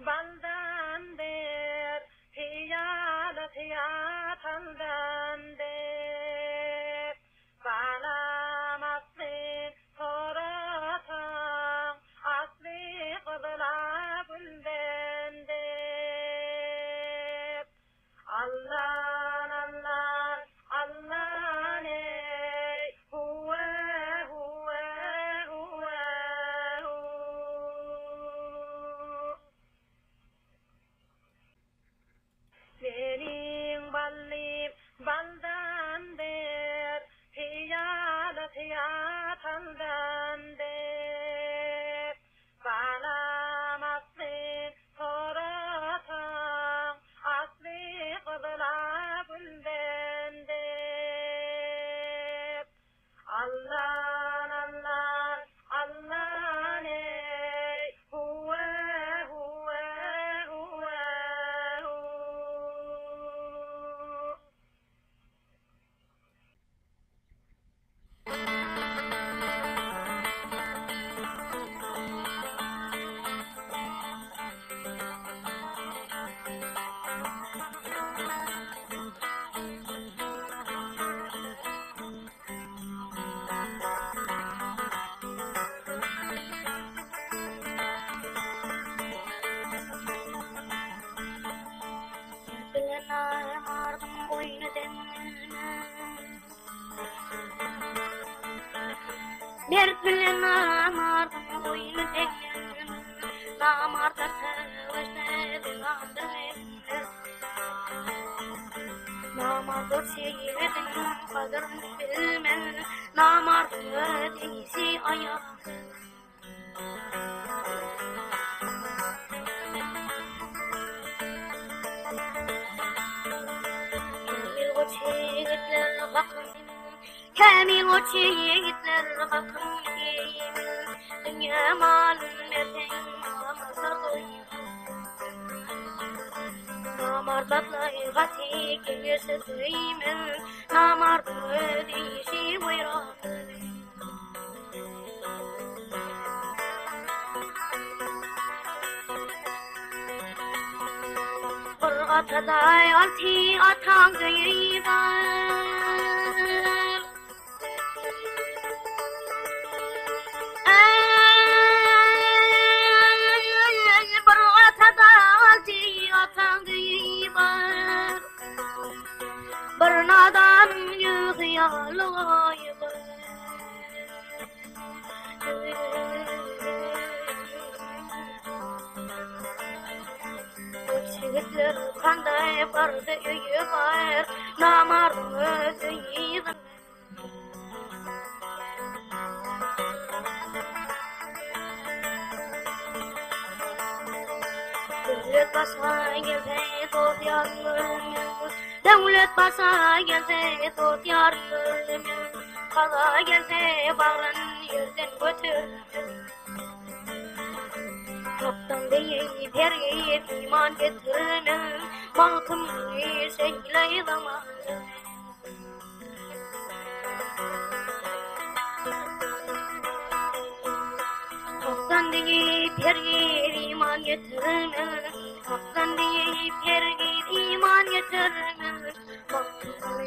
Baldan der, hiyada hiyatandan der. Bağlamasın toratan, asli kızla gülden der. Allah, Allah, Allah ne, huve, huve, huve, hu. Benim ballim baldan der, hiyada hiyatandan der. Bağlamasın toratan, asli kızla gülden der. Allah, Allah, Allah ne, huve, huve, huve, hu. Bilen mardım oyunu denilme. Berk bilen mardım oyunu denilme. Namarda savaşta dinandırme. Namarda seyredin kadırını bilmen. Namarda değisi ayak. Kamil o çiğitler bakın yemin. Dünya malın merten namazlar doyum. Namardatla gati gelirse söymen. Namardı değişi uyrak. Bir ataday altı atan gıybar. Bernadan yığıyalı Çiğitler kanday bardı üyü var Namardı üyüdün Devlet basa gelse tut yargılımız Devlet basa gelse tut yargılımız Kaza gelse bağlan yerden götürmüz Toptan deyip her yiyip iman getirmez Balkımı seyle zaman Toptan deyip her yiyip iman getirmez Toptan deyip her yiyip iman getirmez Balkımı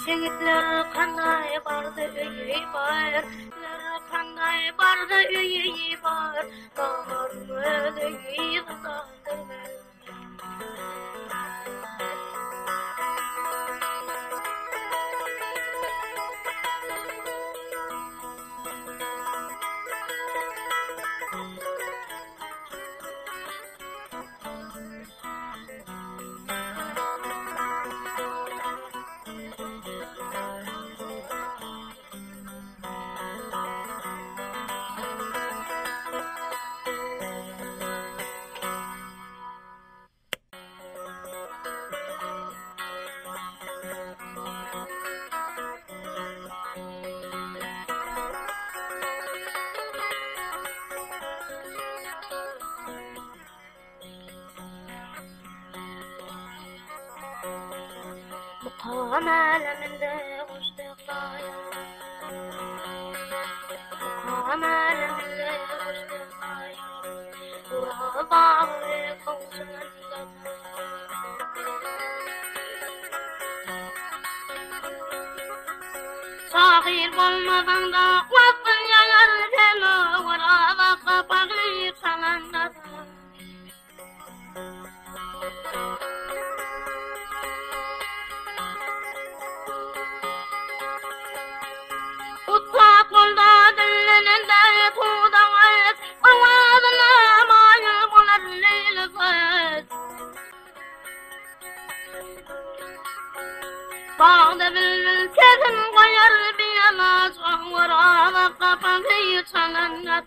Şehitler kanday bardı üyü var Kanday bardı üyü var Bağırmaz üyü dağılır وعمل من ذا واشتقايا وعمل من ذا واشتقايا وضعف قوسنا صغير والمضان دا وطن يا يرجل وراضق بغير سلندت وطاق والداد اللي ندايت ودويت ووادنا ما يلقون الليل فات بعد بالكذن غير بيلاج وراضق بغير سلندت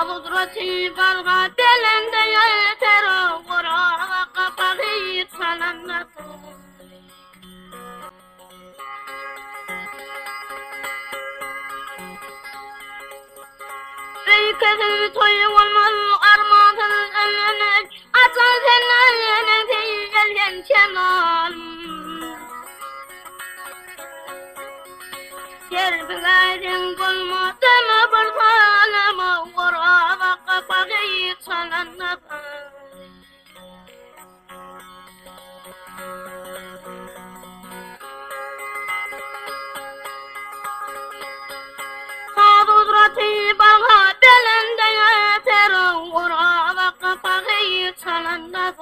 قدرتي بلغة بلند يتر وراق بغير سلامة ريكذ توي والمال أرماد الأنج أتاكنا ينتي الينشنال يرب غايدن كل ما تنبر ظالم وراق بغير سلامة قدرتي بلغة بلند يتر وراق بغير سلامة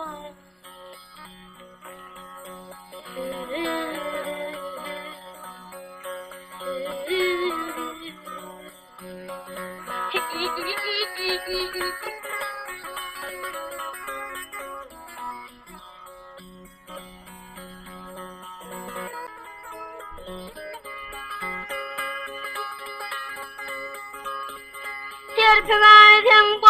You're